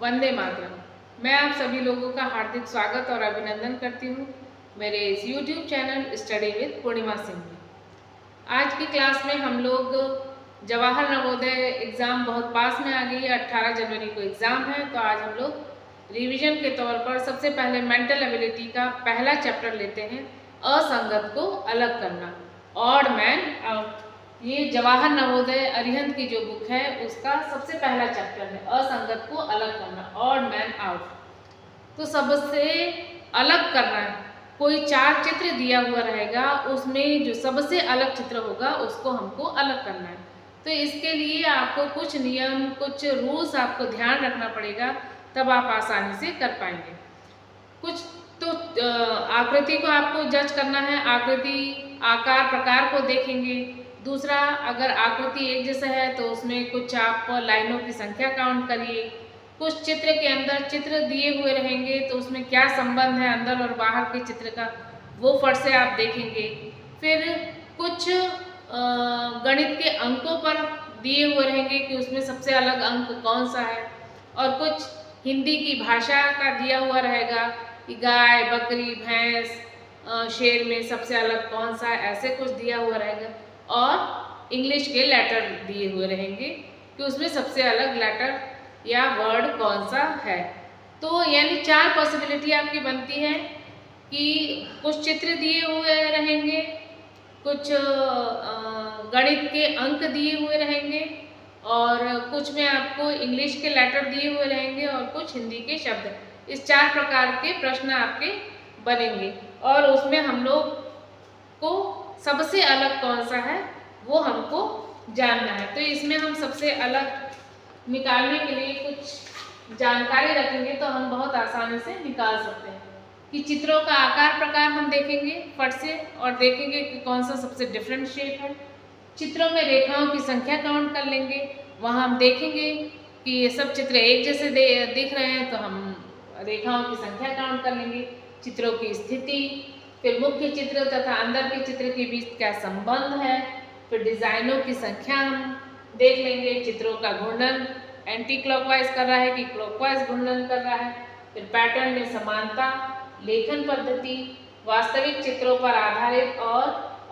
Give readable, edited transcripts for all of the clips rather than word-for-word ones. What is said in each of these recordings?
वंदे मातरम। मैं आप सभी लोगों का हार्दिक स्वागत और अभिनंदन करती हूँ मेरे इस YouTube चैनल स्टडी विद पूर्णिमा सिंह में। आज की क्लास में हम लोग जवाहर नवोदय एग्ज़ाम बहुत पास में आ गई है, 18 जनवरी को एग्ज़ाम है। तो आज हम लोग रिवीजन के तौर पर सबसे पहले मेंटल एबिलिटी का पहला चैप्टर लेते हैं, असंगत को अलग करना, ऑड मैन आउट। ये जवाहर नवोदय अरिहंत की जो बुक है उसका सबसे पहला चैप्टर है, असंगत को अलग करना, ऑड मैन आउट। तो सबसे अलग करना है, कोई 4 चित्र दिया हुआ रहेगा, उसमें जो सबसे अलग चित्र होगा उसको हमको अलग करना है। तो इसके लिए आपको कुछ नियम, कुछ रूल्स आपको ध्यान रखना पड़ेगा, तब आप आसानी से कर पाएंगे। कुछ तो आकृति को आपको जज करना है, आकृति आकार प्रकार को देखेंगे। दूसरा, अगर आकृति एक जैसा है तो उसमें कुछ आप लाइनों की संख्या काउंट करिए। कुछ चित्र के अंदर चित्र दिए हुए रहेंगे तो उसमें क्या संबंध है अंदर और बाहर के चित्र का, वो फट से आप देखेंगे। फिर कुछ गणित के अंकों पर दिए हुए रहेंगे कि उसमें सबसे अलग अंक कौन सा है, और कुछ हिंदी की भाषा का दिया हुआ रहेगा कि गाय, बकरी, भैंस, शेर में सबसे अलग कौन सा है, ऐसे कुछ दिया हुआ रहेगा। और इंग्लिश के लेटर दिए हुए रहेंगे कि उसमें सबसे अलग लेटर या वर्ड कौन सा है। तो यानी 4 पॉसिबिलिटी आपकी बनती है कि कुछ चित्र दिए हुए रहेंगे, कुछ गणित के अंक दिए हुए रहेंगे, और कुछ में आपको इंग्लिश के लेटर दिए हुए रहेंगे, और कुछ हिंदी के शब्द। इस 4 प्रकार के प्रश्न आपके बनेंगे और उसमें हम लोग को सबसे अलग कौन सा है वो हमको जानना है। तो इसमें हम सबसे अलग निकालने के लिए कुछ जानकारी रखेंगे तो हम बहुत आसानी से निकाल सकते हैं। कि चित्रों का आकार प्रकार हम देखेंगे फट से, और देखेंगे कि कौन सा सबसे डिफरेंट शेप है। चित्रों में रेखाओं की संख्या काउंट कर लेंगे, वहाँ हम देखेंगे कि ये सब चित्र एक जैसे दिख रहे हैं तो हम रेखाओं की संख्या काउंट कर लेंगे। चित्रों की स्थिति, फिर मुख्य चित्र तथा अंदर के चित्र के बीच क्या संबंध है, फिर डिजाइनों की संख्या हम देख लेंगे। चित्रों का घूर्णन एंटी क्लॉकवाइज कर रहा है कि क्लॉकवाइज घूर्णन कर रहा है, फिर पैटर्न में समानता, लेखन पद्धति, वास्तविक चित्रों पर आधारित और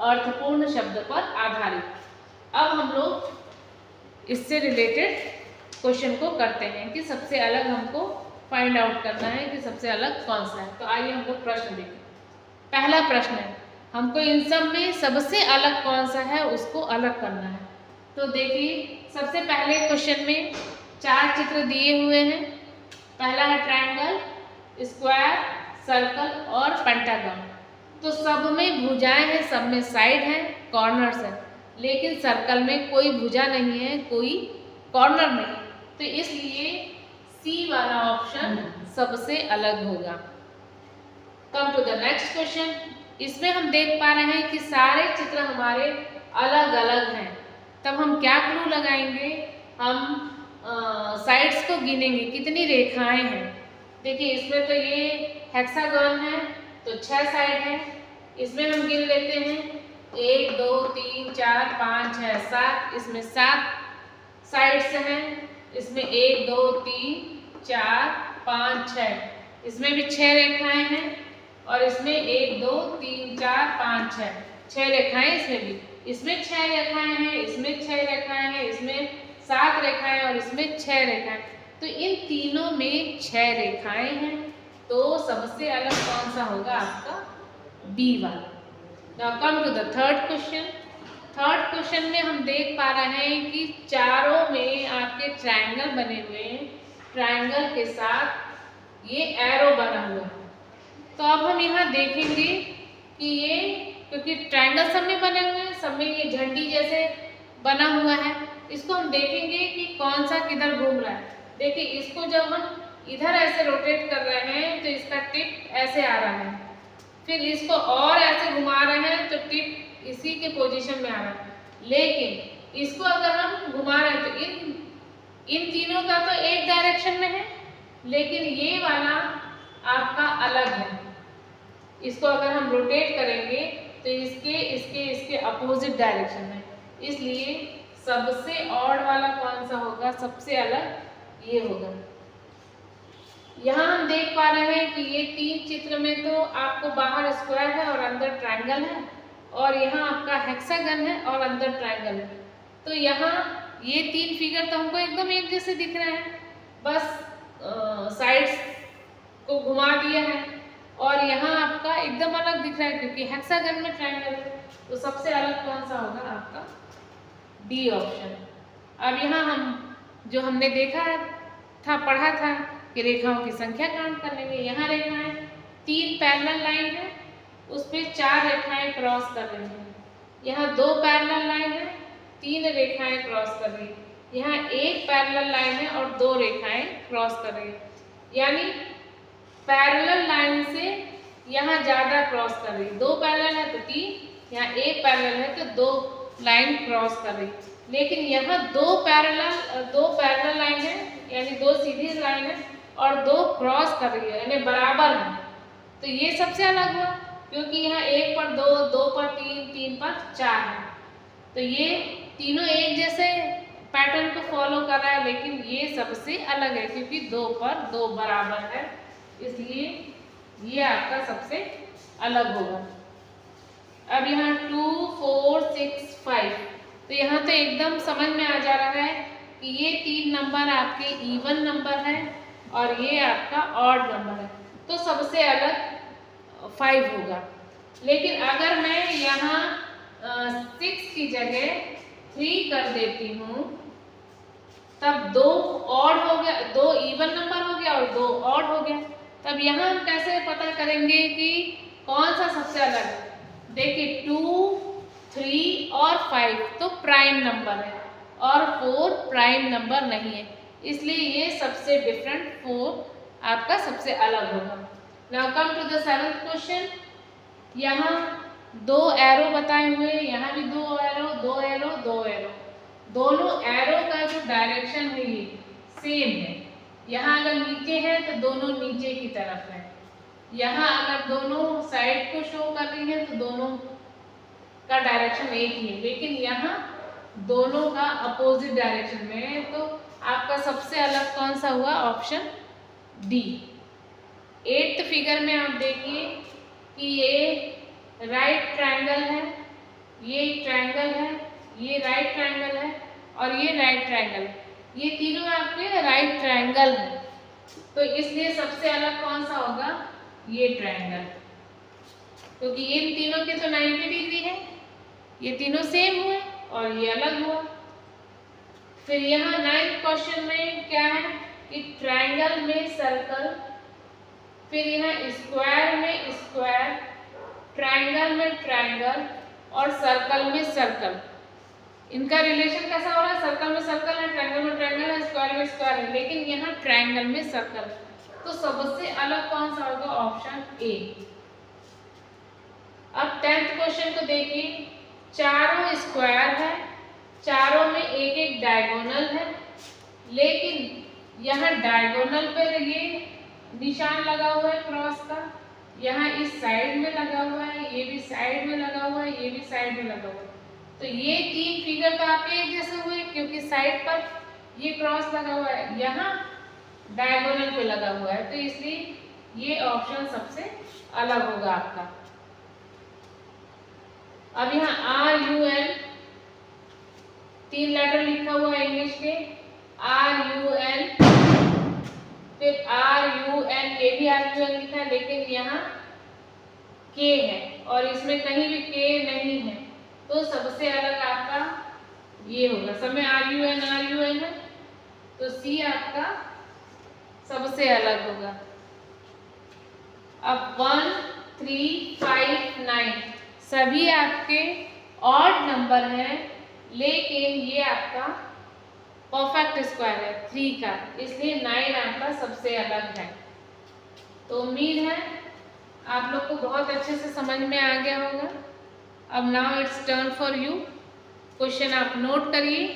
अर्थपूर्ण शब्द पर आधारित। अब हम लोग इससे रिलेटेड क्वेश्चन को करते हैं कि सबसे अलग हमको फाइंड आउट करना है कि सबसे अलग कौन सा है। तो आइए हम लोग प्रश्न देखें। पहला प्रश्न है, हमको इन सब में सबसे अलग कौन सा है उसको अलग करना है। तो देखिए, सबसे पहले क्वेश्चन में 4 चित्र दिए हुए हैं। पहला है ट्रायंगल, स्क्वायर, सर्कल और पेंटागन। तो सब में भुजाएं हैं, सब में साइड हैं, कॉर्नर्स हैं, लेकिन सर्कल में कोई भुजा नहीं है, कोई कॉर्नर नहीं। तो इसलिए सी वाला ऑप्शन सबसे अलग होगा। Come to the next question. इसमें हम देख पा रहे हैं कि सारे चित्र हमारे अलग अलग हैं। तब हम क्या क्लू लगाएंगे, हम साइड्स को गिनेंगे कितनी रेखाएं हैं। देखिए, इसमें तो ये हेक्सागन है तो 6 साइड है। इसमें हम गिन लेते हैं 1 2 3 4 5 6 7, इसमें 7 साइड्स हैं। इसमें 1 2 3 4 5 6, इसमें भी 6 रेखाएं हैं, और इसमें 1 2 3 4 5 6 रेखाएं इसमें भी। इसमें 6 रेखाएं हैं, इसमें 6 रेखाएं हैं, इसमें 7 रेखाएं और इसमें 6 रेखाएं। तो इन तीनों में 6 रेखाएं हैं। तो सबसे अलग कौन सा होगा आपका, बी वाला। Now come to the third question. Third question में हम देख पा रहे हैं कि चारों में आपके ट्रायंगल बने हुए हैं, ट्रायंगल के साथ ये एरो बना हुआ है। तो अब हम यहाँ देखेंगे कि ये, क्योंकि ट्रायंगल सब में बने हुए हैं, सब में ये झंडी जैसे बना हुआ है, इसको हम देखेंगे कि कौन सा किधर घूम रहा है। देखिए, इसको जब हम इधर ऐसे रोटेट कर रहे हैं तो इसका टिप ऐसे आ रहा है, फिर इसको और ऐसे घुमा रहे हैं तो टिप इसी के पोजीशन में आ रहा है। लेकिन इसको अगर हम घुमा रहे हैं तो इन तीनों का तो एक डायरेक्शन में है, लेकिन ये वाला आपका अलग है। इसको अगर हम रोटेट करेंगे तो इसके अपोजिट डायरेक्शन में, इसलिए सबसे ऑड वाला कौन सा होगा, सबसे अलग ये होगा। यहाँ हम देख पा रहे हैं कि ये 3 चित्र में तो आपको बाहर स्क्वायर है और अंदर ट्रायंगल है, और यहाँ आपका हेक्सागन है और अंदर ट्रायंगल है। तो यहाँ ये 3 फिगर तो हमको एकदम एक जैसे दिख रहे हैं, बस साइड्स को घुमा दिया है, और यहाँ आपका एकदम अलग दिख रहा है क्योंकि हेक्सागन में ट्रायंगल है। तो सबसे अलग कौन सा होगा आपका? D option. अब यहाँ हम जो हमने देखा था, पढ़ा था कि रेखाओं की संख्या काउंट कर लेंगे। यहाँ रेखाएं 3 पैरेलल लाइन है, उस पर 4 रेखाएं क्रॉस कर रही हैं। यहाँ 2 पैरेलल लाइन है, 3 रेखाएं क्रॉस कर रही है। यहाँ 1 पैरेलल लाइन है और 2 रेखाएं क्रॉस कर रही है। यानी पैरेलल लाइन से यहाँ ज्यादा क्रॉस कर रही है। 2 पैरेलल है तो 3, यहाँ 1 पैरेलल है तो 2 लाइन क्रॉस कर रही। लेकिन यहाँ 2 पैरेलल लाइन है, यानी 2 सीधी लाइन है और 2 क्रॉस कर रही है, यानी बराबर है। तो ये सबसे अलग हुआ क्योंकि यहाँ 1 पर 2, 2 पर 3, 3 पर 4 है। तो ये तीनों एक जैसे पैटर्न को फॉलो कर रहा है, लेकिन ये सबसे अलग है क्योंकि 2 पर 2 बराबर है, इसलिए ये आपका सबसे अलग होगा। अब यहाँ 2, 4, 6, 5, तो यहाँ तो एकदम समझ में आ जा रहा है कि ये 3 नंबर आपके इवन नंबर है और ये आपका ऑड नंबर है, तो सबसे अलग 5 होगा। लेकिन अगर मैं यहाँ 6 की जगह 3 कर देती हूँ, तब 2 ऑड हो गया, 2 इवन नंबर हो गया और 2 ऑड हो गया। तब यहाँ हम कैसे पता करेंगे कि कौन सा सबसे अलग है? देखिए 2, 3 और 5 तो प्राइम नंबर है और 4 प्राइम नंबर नहीं है, इसलिए ये सबसे डिफरेंट 4 आपका सबसे अलग होगा। Now come to the 7th question. यहाँ 2 एरो बताए हुए, यहाँ भी 2 एरो, 2 एरो, 2 एरो। दोनों एरो का जो डायरेक्शन है ये सेम है। यहाँ अगर नीचे है तो दोनों नीचे की तरफ है, यहाँ अगर दोनों साइड को शो कर रही है तो दोनों का डायरेक्शन एक ही है, लेकिन यहाँ दोनों का अपोजिट डायरेक्शन में है। तो आपका सबसे अलग कौन सा हुआ? Option D. 8th फिगर में आप देखिए कि ये राइट ट्रायंगल है, ये ट्रायंगल है, ये राइट ट्रायंगल है और ये राइट ट्रायंगल है। ये तीनों आपके राइट ट्रायंगल है, तो इसलिए सबसे अलग कौन सा होगा? ये ट्रायंगल, क्योंकि ये तीनों के तो 90 डिग्री है, ये तीनों सेम हुए और ये अलग हुआ। फिर यहाँ 9th क्वेश्चन में क्या है कि ट्रायंगल में सर्कल, फिर यहाँ स्क्वायर में स्क्वायर, ट्रायंगल में ट्रायंगल और सर्कल में सर्कल। इनका रिलेशन कैसा हो रहा है? सर्कल में सर्कल है, ट्रायंगल में ट्रायंगल है, स्क्वायर में स्क्वायर है, लेकिन यहाँ ट्रायंगल में सर्कल। तो सबसे अलग कौन सा होगा? Option A. अब 10th क्वेश्चन को देखिए। चारों स्क्वायर है, चारों में एक एक डायगोनल है, लेकिन यहाँ डायगोनल पर ये निशान लगा हुआ है क्रॉस का, यहाँ इस साइड में लगा हुआ है, ये भी साइड में लगा हुआ है, ये भी साइड में लगा हुआ है। तो ये 3 फिगर तो आपके एक जैसे हुए क्योंकि साइड पर ये क्रॉस लगा हुआ है, यहाँ डायगोनल पे लगा हुआ है, तो इसलिए ये ऑप्शन सबसे अलग होगा आपका। अब यहाँ RUN 3 लेटर लिखा हुआ है इंग्लिश के, RUN, फिर RUN, ये भी RUN लिखा है, लेकिन यहाँ K है और इसमें कहीं भी K नहीं है, तो सबसे अलग आपका ये होगा। सब में RUN है, तो C आपका सबसे अलग होगा। अब 1, 3, 5, 9 सभी आपके ऑड नंबर हैं, लेकिन ये आपका परफेक्ट स्क्वायर है 3 का, इसलिए 9 आपका सबसे अलग है। तो उम्मीद है आप लोग को बहुत अच्छे से समझ में आ गया होगा। अब now it's turn for you. Question आप नोट करिए।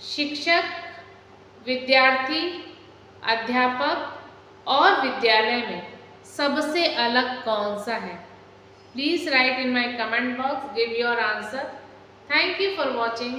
शिक्षक, विद्यार्थी, अध्यापक और विद्यालय में सबसे अलग कौन सा है? Please write in my comment box, give your answer. Thank you for watching.